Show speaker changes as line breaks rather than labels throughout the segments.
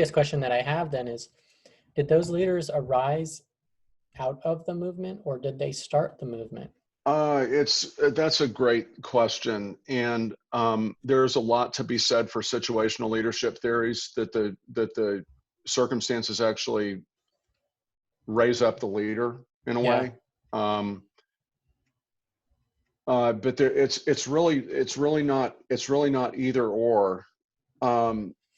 biggest question that I have then is, did those leaders arise out of the movement, or did they start the movement?
That's a great question, and there's a lot to be said for situational leadership theories, that the circumstances actually raise up the leader in a way. But it's really not either or.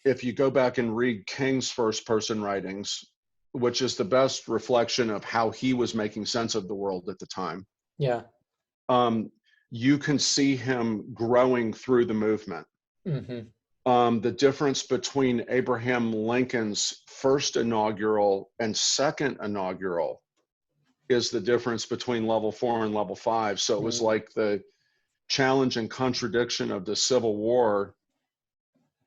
If you go back and read King's first person writings, which is the best reflection of how he was making sense of the world at the time.
Yeah.
You can see him growing through the movement.
Mm-hmm.
The difference between Abraham Lincoln's first inaugural and second inaugural is the difference between level 4 and level 5. So it was like the challenge and contradiction of the Civil War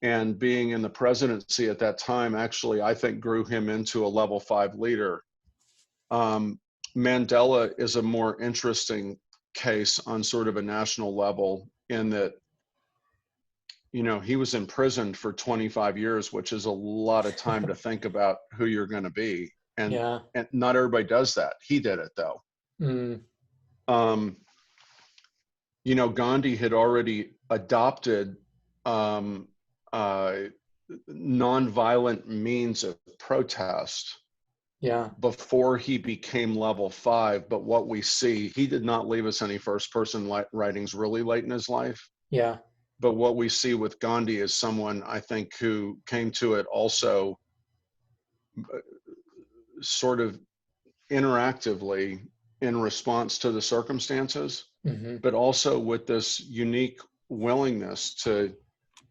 and being in the presidency at that time, actually, I think grew him into a level 5 leader. Mandela is a more interesting case on sort of a national level, in that, you know, he was imprisoned for 25 years, which is a lot of time to think about who you're going to be. And not everybody does that. He did it though. You know, Gandhi had already adopted nonviolent means of protest before he became level 5. But what we see, he did not leave us any first person writings really late in his life. But what we see with Gandhi is someone, I think, who came to it also sort of interactively in response to the circumstances, but also with this unique willingness to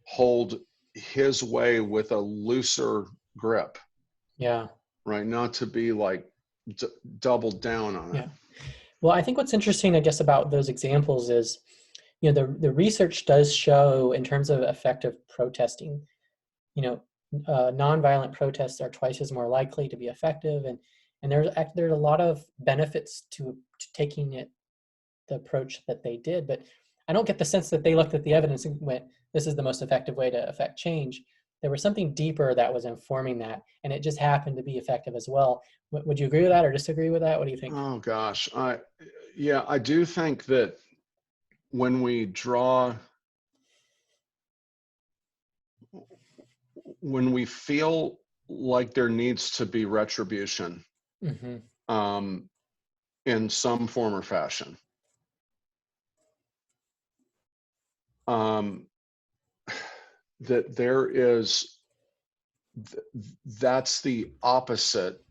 hold his way with a looser grip. Right. Not to be like doubled down on it.
Well, I think what's interesting, I guess, about those examples is, you know, the research does show, in terms of effective protesting, you know, nonviolent protests are twice as more likely to be effective, and there's a lot of benefits to taking it the approach that they did. But I don't get the sense that they looked at the evidence and went, "This is the most effective way to affect change." There was something deeper that was informing that, and it just happened to be effective as well. Would you agree with that or disagree with that? What do you think?
Oh gosh, I do think that when we feel like there needs to be retribution in some form or fashion, that there is, that's the opposite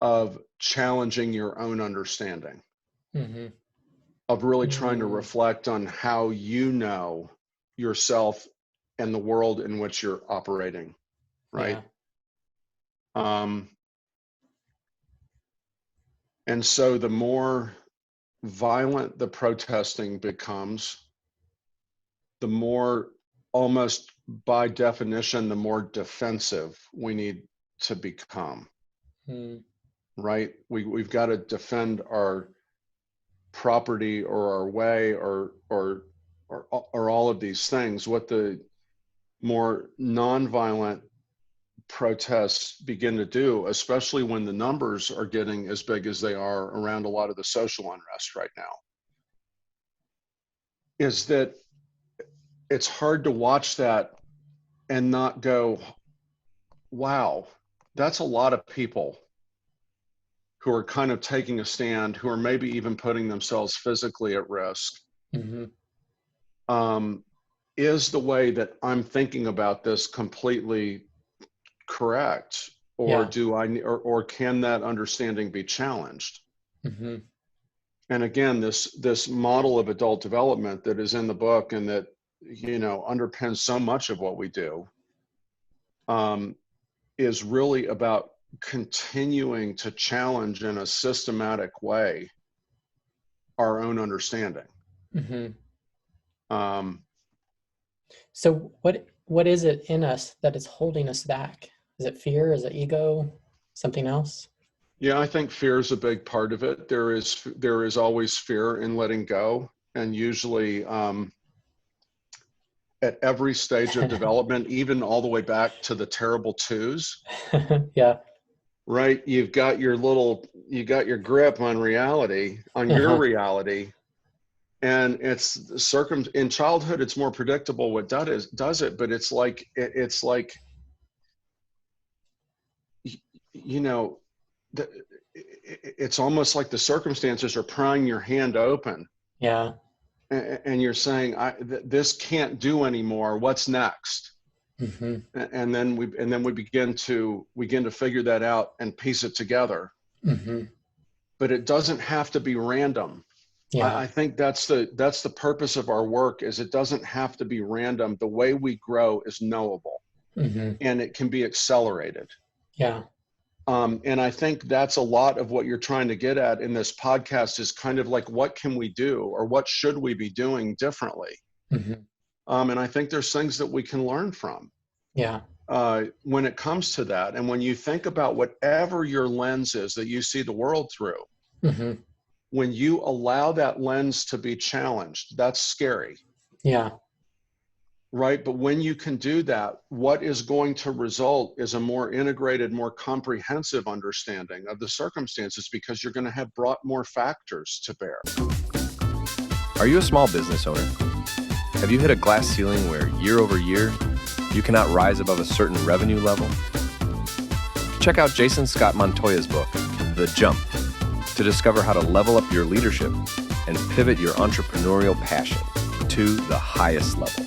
of challenging your own understanding, of really trying to reflect on how you know yourself and the world in which you're operating, right? And so the more violent the protesting becomes, the more, almost by definition, the more defensive we need to become. Right? We've got to defend our property or our way or all of these things. What the more nonviolent protests begin to do, especially when the numbers are getting as big as they are around a lot of the social unrest right now, is that it's hard to watch that and not go, wow, that's a lot of people who are kind of taking a stand, who are maybe even putting themselves physically at risk. Is the way that I'm thinking about this completely correct? Or or can that understanding be challenged? And again, this model of adult development that is in the book and that, you know, underpins so much of what we do, is really about continuing to challenge in a systematic way our own understanding.
So what is it in us that is holding us back? Is it fear? Is it ego? Something else?
Yeah, I think fear is a big part of it. There is always fear in letting go, and usually at every stage of development, even all the way back to the terrible twos.
Yeah.
Right? You got your grip on reality, on your
Uh-huh.
reality. And it's in childhood, it's more predictable what does it, but it's like, you know, it's almost like the circumstances are prying your hand open.
Yeah.
And you're saying, this can't do anymore. What's next?
Mm-hmm.
And then we begin to figure that out and piece it together.
Mm-hmm.
But it doesn't have to be random.
Yeah.
I think that's the purpose of our work, is it doesn't have to be random. The way we grow is knowable,
Mm-hmm.
and it can be accelerated.
Yeah.
And I think that's a lot of what you're trying to get at in this podcast, is kind of like, what can we do, or what should we be doing differently?
Mm-hmm.
And I think there's things that we can learn from.
Yeah.
When it comes to that. And when you think about whatever your lens is that you see the world through,
Mm-hmm.
when you allow that lens to be challenged, that's scary.
Yeah.
Right? But when you can do that, what is going to result is a more integrated, more comprehensive understanding of the circumstances, because you're going to have brought more factors to bear.
Are you a small business owner? Have you hit a glass ceiling where year over year, you cannot rise above a certain revenue level? Check out Jason Scott Montoya's book, The Jump, to discover how to level up your leadership and pivot your entrepreneurial passion to the highest level.